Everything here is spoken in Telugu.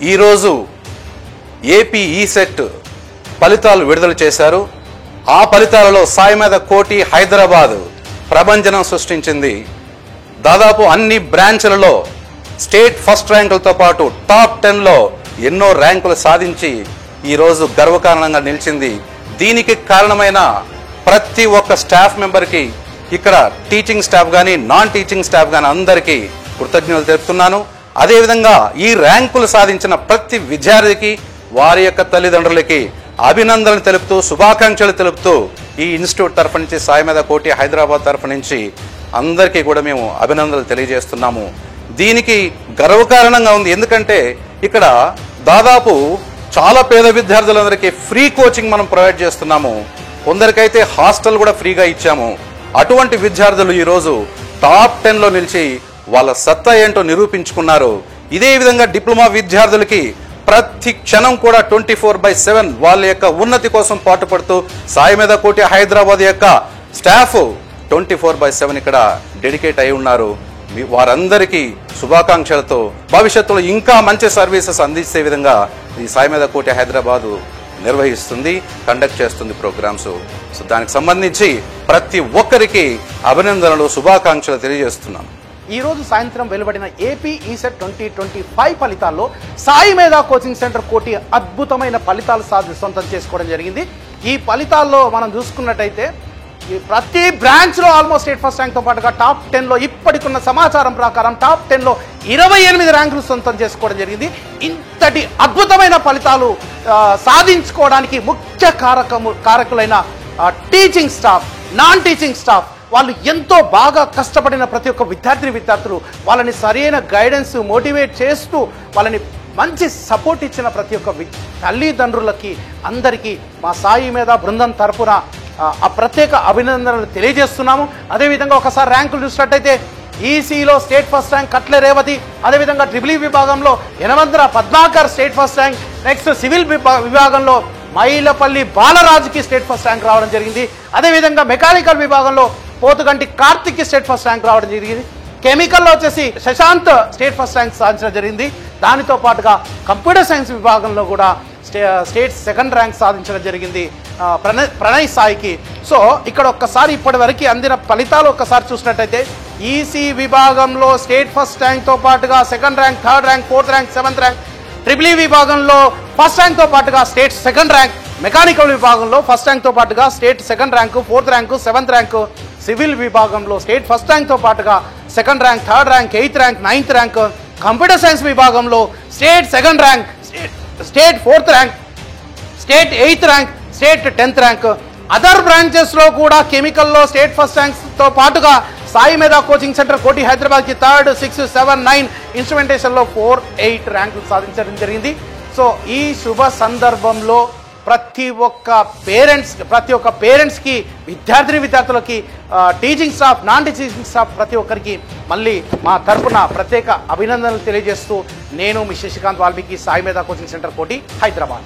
ఈరోజు ఏపీ ఈసెట్ ఫలితాలు విడుదల చేశారు. ఆ ఫలితాలలో సాయిమేధ కోటి హైదరాబాద్ ప్రభంజనం సృష్టించింది. దాదాపు అన్ని బ్రాంచ్లలో స్టేట్ ఫస్ట్ ర్యాంకులతో పాటు టాప్ 10లో ఎన్నో ర్యాంకులు సాధించి ఈరోజు గర్వకారణంగా నిలిచింది. దీనికి కారణమైన ప్రతి ఒక్క స్టాఫ్ మెంబర్కి, ఇక్కడ టీచింగ్ స్టాఫ్ కానీ నాన్ టీచింగ్ స్టాఫ్ కానీ అందరికీ కృతజ్ఞతలు తెలుపుతున్నాను. అదేవిధంగా ఈ ర్యాంకులు సాధించిన ప్రతి విద్యార్థికి, వారి యొక్క తల్లిదండ్రులకి అభినందనలు తెలుపుతూ, శుభాకాంక్షలు తెలుపుతూ ఈ ఇన్స్టిట్యూట్ తరఫు నుంచి, సాయిమేధ కోటి హైదరాబాద్ తరఫు నుంచి అందరికీ కూడా మేము అభినందనలు తెలియజేస్తున్నాము. దీనికి గర్వకారణంగా ఉంది. ఎందుకంటే ఇక్కడ దాదాపు చాలా పేద విద్యార్థులందరికీ ఫ్రీ కోచింగ్ మనం ప్రొవైడ్ చేస్తున్నాము. కొందరికైతే హాస్టల్ కూడా ఫ్రీగా ఇచ్చాము. అటువంటి విద్యార్థులు ఈరోజు టాప్ 10లో నిలిచి వాళ్ళ సత్తా ఏంటో నిరూపించుకున్నారు. ఇదే విధంగా డిప్లొమా విద్యార్థులకి ప్రతి క్షణం కూడా 24/7 వాళ్ళ యొక్క ఉన్నతి కోసం పాటుపడుతూ సాయిమేధ కోటి హైదరాబాద్ యొక్క స్టాఫ్ 24/7 ఇక్కడ డెడికేట్ అయి ఉన్నారు. వారందరికీ శుభాకాంక్షలతో భవిష్యత్తులో ఇంకా మంచి సర్వీసెస్ అందించే విధంగా ఈ సాయిమేధ కోటి హైదరాబాద్ నిర్వహిస్తుంది, కండక్ట్ చేస్తుంది ప్రోగ్రామ్స్. సో దానికి సంబంధించి ప్రతి ఒక్కరికి అభినందనలు, శుభాకాంక్షలు తెలియజేస్తున్నాను. ఈ రోజు సాయంత్రం వెలువడిన ఏపీ ఈసెట్ 2025 ఫలితాల్లో సాయిమేధ కోచింగ్ సెంటర్ కోటి అద్భుతమైన ఫలితాలు సొంతం చేసుకోవడం జరిగింది. ఈ ఫలితాల్లో మనం చూసుకున్నట్టయితే ప్రతి బ్రాంచ్లో ఆల్మోస్ట్ స్టేట్ ఫస్ట్ ర్యాంక్తో పాటుగా టాప్ 10లో ఇప్పటికున్న సమాచారం ప్రకారం టాప్ 10లో 28 ర్యాంకులు సొంతం చేసుకోవడం జరిగింది. ఇంతటి అద్భుతమైన ఫలితాలు సాధించుకోవడానికి ముఖ్య కారకులైన teaching staff, non teaching staff, వాళ్ళు ఎంతో బాగా కష్టపడిన ప్రతి ఒక్క విద్యార్థులు వాళ్ళని సరైన గైడెన్స్, మోటివేట్ చేస్తూ వాళ్ళని మంచి సపోర్ట్ ఇచ్చిన ప్రతి ఒక్క తల్లిదండ్రులకి అందరికీ మా సాయిమేధ బృందం తరపున ఆ ప్రత్యేక అభినందనలు తెలియజేస్తున్నాము. అదేవిధంగా ఒకసారి ర్యాంకులు చూసినట్టయితే ఈసీలో state first rank Katle Revathi, అదేవిధంగా ట్రిపుల్ ఈ విభాగంలో Yanamandra Padmakar state first rank, next civil విభాగంలో మైలపల్లి బాలరాజుకి స్టేట్ ఫస్ట్ ర్యాంక్ రావడం జరిగింది. అదేవిధంగా మెకానికల్ విభాగంలో పోతుగంటి కార్తిక్కి స్టేట్ ఫస్ట్ ర్యాంక్ రావడం జరిగింది. కెమికల్లో వచ్చేసి శశాంత్ స్టేట్ ఫస్ట్ ర్యాంక్ సాధించడం జరిగింది. దానితో పాటుగా కంప్యూటర్ సైన్స్ విభాగంలో కూడా స్టేట్ సెకండ్ ర్యాంక్ సాధించడం జరిగింది ప్రణయ్ సాయికి. సో ఇక్కడ ఒక్కసారి ఇప్పటి వరకు అందిన ఫలితాలు ఒక్కసారి చూసినట్టయితే ఈసీ విభాగంలో స్టేట్ ఫస్ట్ ర్యాంక్తో పాటుగా second rank, third rank, fourth rank, seventh rank, triple E విభాగంలో ఫస్ట్ ర్యాంక్తో పాటుగా స్టేట్ సెకండ్ ర్యాంక్, మెకానికల్ విభాగంలో ఫస్ట్ ర్యాంక్తో పాటుగా state second rank, fourth rank, seventh rank, civil విభాగంలో స్టేట్ ఫస్ట్ ర్యాంక్తో పాటుగా second rank, third rank, eighth rank, ninth rank, computer science విభాగంలో state second rank, state fourth rank, state eighth rank, state 10th rank. Other బ్రాంచెస్లో కూడా కెమికల్లో స్టేట్ ఫస్ట్ ర్యాంక్స్తో పాటుగా సాయిమేధ కోచింగ్ సెంటర్ కోటి హైదరాబాద్కి 3rd, 6th, 7th, 9th ఇన్స్ట్రుమెంటేషన్లో 4, 8 ర్యాంకులు సాధించడం జరిగింది. సో ఈ శుభ సందర్భంలో ప్రతి ఒక్క పేరెంట్స్కి, విద్యార్థులకి, teaching staff, non teaching staff ప్రతి ఒక్కరికి మళ్ళీ మా తరఫున ప్రత్యేక అభినందనలు తెలియజేస్తూ నేను మీ శశికాంత్ వాల్మీకి, సాయిమేధ కోచింగ్ సెంటర్ కోటి హైదరాబాద్.